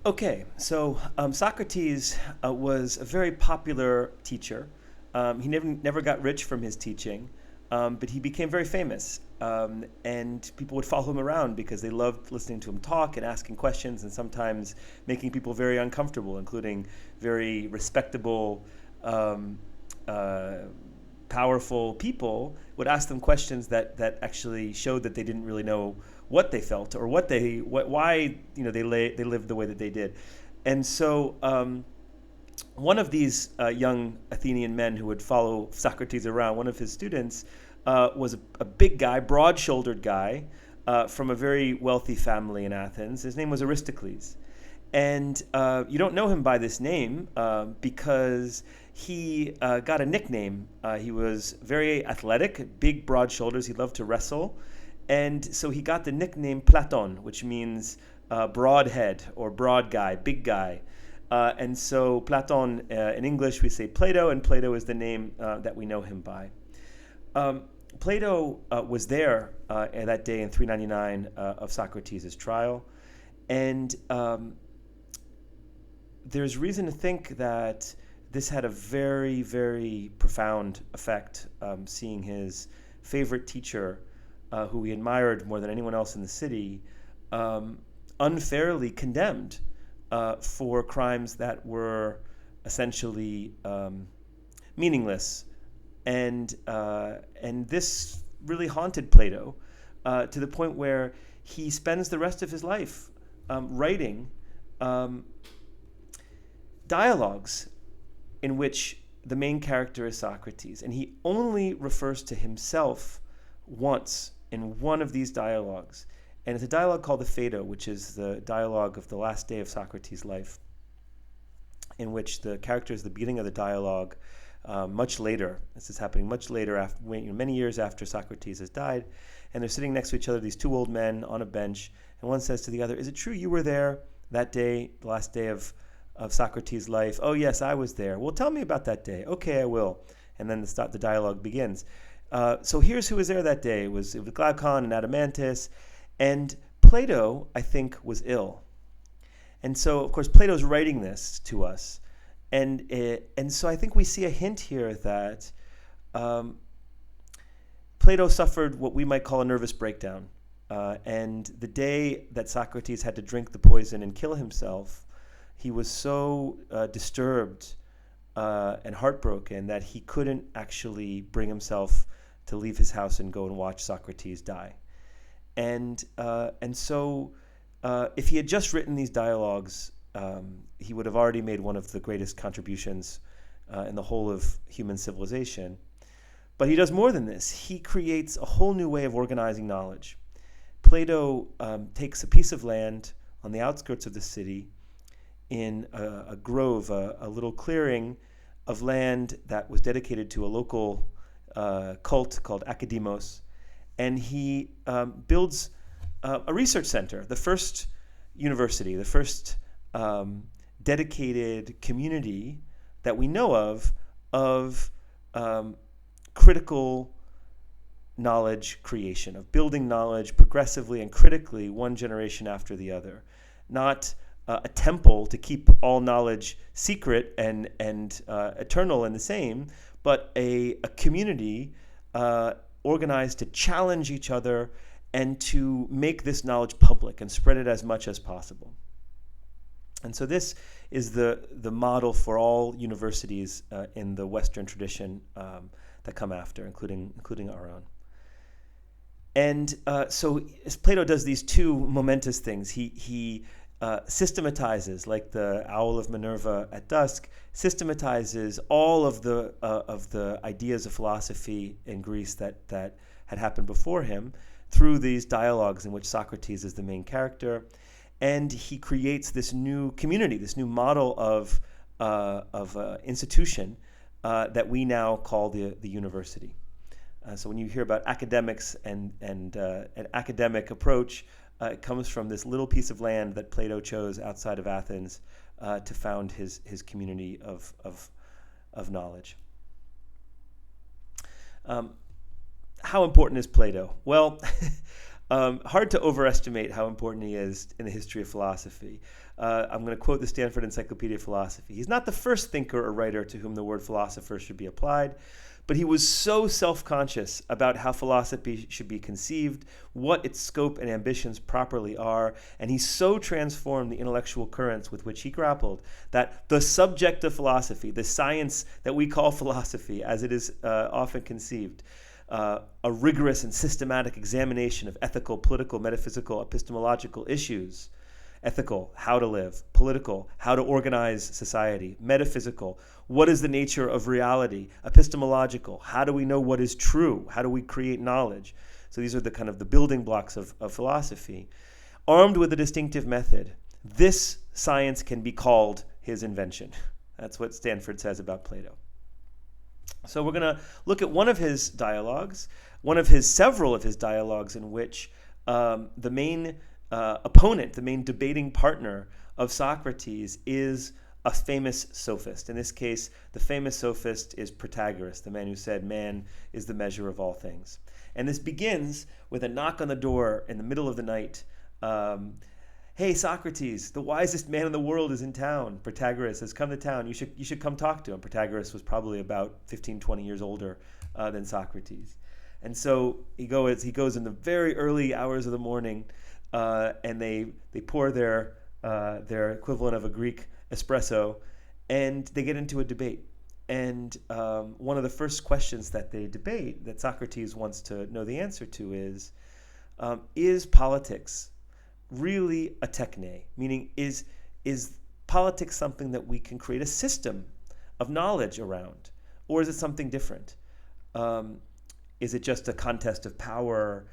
Okay, so Socrates was a very popular teacher. He never got rich from his teaching, but he became very famous. And people would follow him around because they loved listening to him talk and asking questions and sometimes making people very uncomfortable, including very respectable, um, uh, powerful people would ask them questions that actually showed that they didn't really know what they felt or why they lived the way that they did. And so one of these young Athenian men who would follow Socrates around, one of his students, was a big guy, broad-shouldered guy from a very wealthy family in Athens. His name was Aristocles. And you don't know him by this name because he got a nickname. He was very athletic, big, broad shoulders. He loved to wrestle. And so he got the nickname Platon, which means broad head or broad guy, big guy. And so Platon, in English, we say Plato, and Plato is the name that we know him by. Plato was there that day in 399 of Socrates' trial. And there's reason to think that this had a very, very profound effect, seeing his favorite teacher, who he admired more than anyone else in the city, unfairly condemned for crimes that were essentially meaningless. And this really haunted Plato to the point where he spends the rest of his life writing dialogues in which the main character is Socrates, and he only refers to himself once in one of these dialogues. And it's a dialogue called the Phaedo, which is the dialogue of the last day of Socrates' life, in which the character is the beginning of the dialogue much later. This is happening much later, after, many years after Socrates has died, and they're sitting next to each other, these two old men on a bench, and one says to the other, "Is it true you were there that day, the last day of Socrates' life?" "Oh, yes, I was there." "Well, tell me about that day." "Okay, I will." And then the dialogue begins. So here's who was there that day. It was Glaucon and Adeimantus. And Plato, I think, was ill. And so, of course, Plato's writing this to us. And so I think we see a hint here that Plato suffered what we might call a nervous breakdown. And the day that Socrates had to drink the poison and kill himself, he was so disturbed and heartbroken that he couldn't actually bring himself to leave his house and go and watch Socrates die. And so if he had just written these dialogues, he would have already made one of the greatest contributions in the whole of human civilization. But he does more than this. He creates a whole new way of organizing knowledge. Plato takes a piece of land on the outskirts of the city in a grove, a little clearing of land that was dedicated to a local cult called Academos, and he builds a research center, the first university, the first dedicated community that we know of critical knowledge creation, of building knowledge progressively and critically one generation after the other. Not a temple to keep all knowledge secret and eternal and the same, but a community organized to challenge each other and to make this knowledge public and spread it as much as possible. And so this is the model for all universities in the Western tradition that come after, including our own. And so Plato does these two momentous things. He systematizes, like the owl of Minerva at dusk, systematizes all of the ideas of philosophy in Greece that had happened before him through these dialogues in which Socrates is the main character, and he creates this new community, this new model of institution that we now call the university. So when you hear about academics and an academic approach, it comes from this little piece of land that Plato chose outside of Athens to found his community of knowledge. How important is Plato? Well, Hard to overestimate how important he is in the history of philosophy. I'm going to quote the Stanford Encyclopedia of Philosophy. He's not the first thinker or writer to whom the word philosopher should be applied, but he was so self-conscious about how philosophy should be conceived, what its scope and ambitions properly are, and he so transformed the intellectual currents with which he grappled that the subject of philosophy, the science that we call philosophy as it is often conceived, a rigorous and systematic examination of ethical, political, metaphysical, epistemological issues. Ethical, how to live. Political, how to organize society. Metaphysical, what is the nature of reality? Epistemological, how do we know what is true? How do we create knowledge? So these are the kind of the building blocks of philosophy. Armed with a distinctive method, this science can be called his invention. That's what Stanford says about Plato. So we're going to look at one of his dialogues, several of his dialogues in which the main opponent, the main debating partner of Socrates is a famous sophist. In this case, the famous sophist is Protagoras, the man who said, man is the measure of all things. And this begins with a knock on the door in the middle of the night. Hey, Socrates, the wisest man in the world is in town. Protagoras has come to town. You should come talk to him. Protagoras was probably about 15, 20 years older than Socrates. And so he goes in the very early hours of the morning, and they pour their equivalent of a Greek espresso, and they get into a debate. And one of the first questions that they debate, that Socrates wants to know the answer to, is politics really a techne? Meaning, is politics something that we can create a system of knowledge around? Or is it something different? Is it just a contest of power?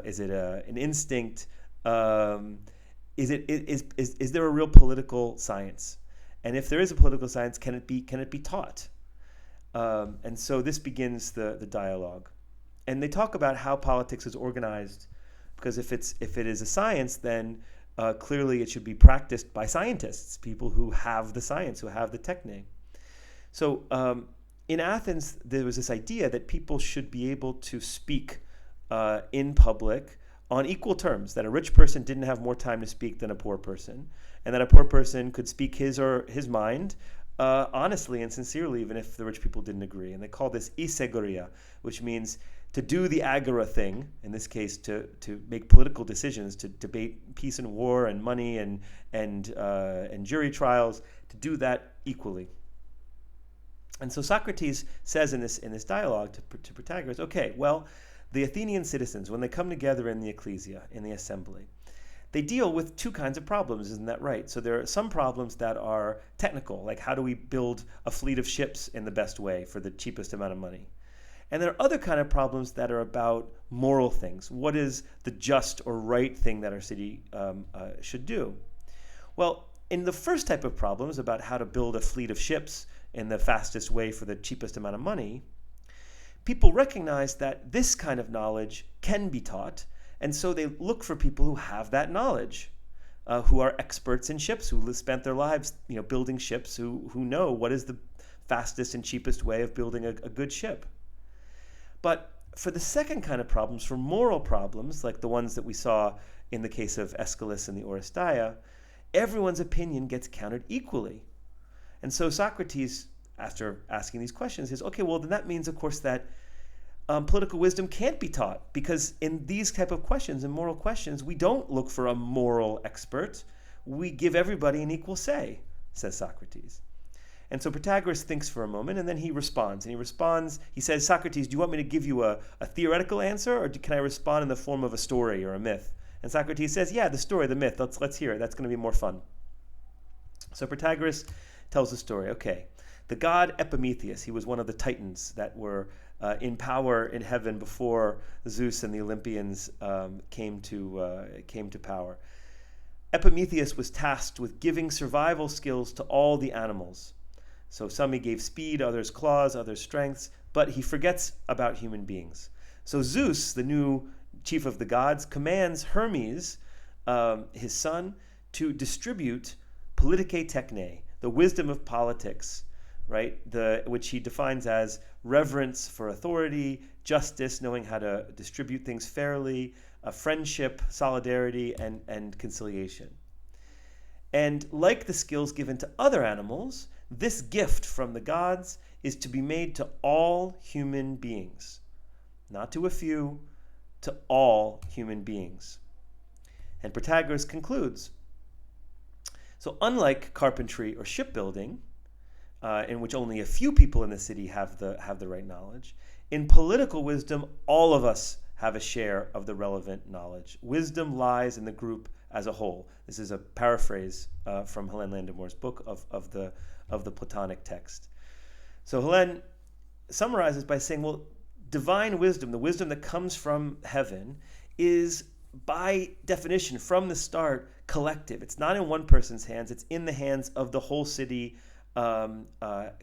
Is it an instinct? Is there a real political science? And if there is a political science, can it be taught? And so this begins the dialogue. And they talk about how politics is organized, because if it is a science, then clearly it should be practiced by scientists, people who have the science, who have the techne. So in Athens, there was this idea that people should be able to speak in public on equal terms, that a rich person didn't have more time to speak than a poor person, and that a poor person could speak his mind honestly and sincerely, even if the rich people didn't agree. And they call this isegoria, which means to do the agora thing, in this case to make political decisions, to debate peace and war and money and jury trials, to do that equally. And so Socrates says in this dialogue to Protagoras, okay, well, the Athenian citizens, when they come together in the ecclesia, in the assembly, they deal with two kinds of problems, isn't that right? So there are some problems that are technical, like how do we build a fleet of ships in the best way for the cheapest amount of money? And there are other kind of problems that are about moral things. What is the just or right thing that our city should do? Well, in the first type of problems about how to build a fleet of ships in the fastest way for the cheapest amount of money, people recognize that this kind of knowledge can be taught, and so they look for people who have that knowledge, who are experts in ships, who spent their lives building ships, who know what is the fastest and cheapest way of building a good ship. But for the second kind of problems, for moral problems, like the ones that we saw in the case of Aeschylus and the Oresteia, everyone's opinion gets counted equally. And so Socrates, after asking these questions, says, okay, well, then that means, of course, that political wisdom can't be taught, because in these type of questions, in moral questions, we don't look for a moral expert. We give everybody an equal say, says Socrates. And so Protagoras thinks for a moment, and then he responds. He says, Socrates, do you want me to give you a theoretical answer, or can I respond in the form of a story or a myth? And Socrates says, yeah, the story, the myth, let's hear it. That's going to be more fun. So Protagoras tells the story. Okay, the god Epimetheus, he was one of the titans that were in power in heaven before Zeus and the Olympians came to power. Epimetheus was tasked with giving survival skills to all the animals. So some he gave speed, others claws, others strengths, but he forgets about human beings. So Zeus, the new chief of the gods, commands Hermes, his son, to distribute politicae techne, the wisdom of politics, right? Which he defines as reverence for authority, justice, knowing how to distribute things fairly, friendship, solidarity, and conciliation. And like the skills given to other animals, this gift from the gods is to be made to all human beings, not to a few, to all human beings. And Protagoras concludes, so unlike carpentry or shipbuilding, in which only a few people in the city have the right knowledge, in political wisdom, all of us have a share of the relevant knowledge. Wisdom lies in the group as a whole. This is a paraphrase from Helene Landemore's book of the Platonic text. So Helene summarizes by saying, well, divine wisdom, the wisdom that comes from heaven, is by definition, from the start, collective. It's not in one person's hands, it's in the hands of the whole city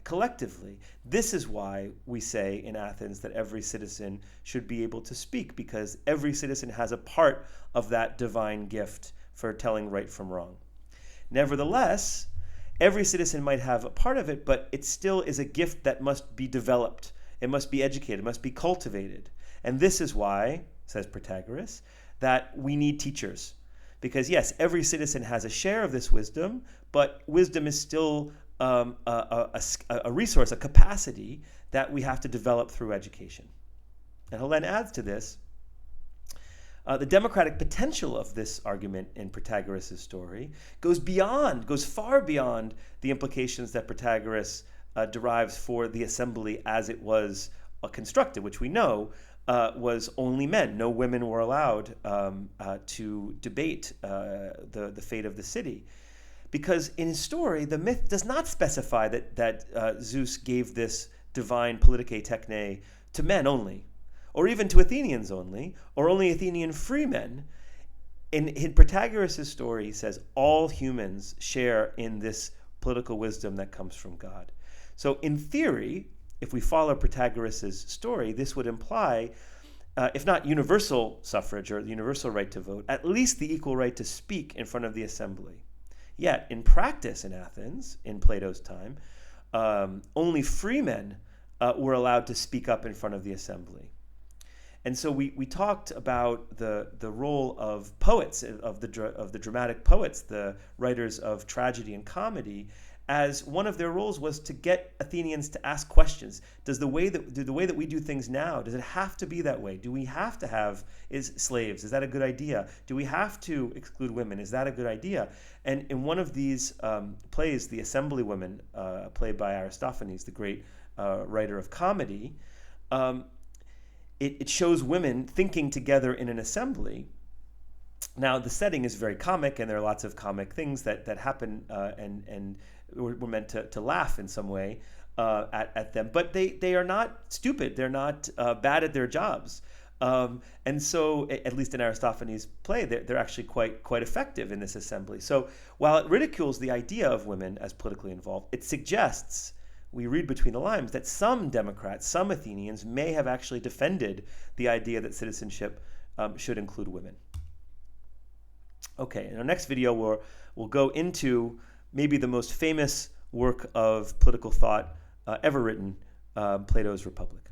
collectively. This is why we say in Athens that every citizen should be able to speak, because every citizen has a part of that divine gift for telling right from wrong. Nevertheless, every citizen might have a part of it, but it still is a gift that must be developed. It must be educated, it must be cultivated. And this is why, says Protagoras, that we need teachers. Because yes, every citizen has a share of this wisdom, but wisdom is still a resource, a capacity that we have to develop through education. And Helene adds to this, the democratic potential of this argument in Protagoras' story goes far beyond the implications that Protagoras derives for the assembly as it was constructed, which we know was only men. No women were allowed to debate the fate of the city. Because in his story, the myth does not specify that Zeus gave this divine politicae techne to men only, or even to Athenians only, or only Athenian free men. In Protagoras' story, he says all humans share in this political wisdom that comes from God. So in theory, if we follow Protagoras' story, this would imply, if not universal suffrage or the universal right to vote, at least the equal right to speak in front of the assembly. Yet, in practice in Athens, in Plato's time, only free men were allowed to speak up in front of the assembly. And so we talked about the role of poets, of the dramatic poets, the writers of tragedy and comedy, as one of their roles was to get Athenians to ask questions. Do the way that we do things now, does it have to be that way? Do we have to have slaves? Is that a good idea? Do we have to exclude women? Is that a good idea? And in one of these plays, The Assemblywomen, played by Aristophanes, the great writer of comedy, it shows women thinking together in an assembly. Now, the setting is very comic, and there are lots of comic things that happen, and we're meant to laugh in some way at them. But they are not stupid. They're not bad at their jobs. And so, at least in Aristophanes' play, they're actually quite effective in this assembly. So while it ridicules the idea of women as politically involved, it suggests, we read between the lines, that some Democrats, some Athenians, may have actually defended the idea that citizenship should include women. Okay, in our next video, we'll go into maybe the most famous work of political thought ever written, Plato's Republic.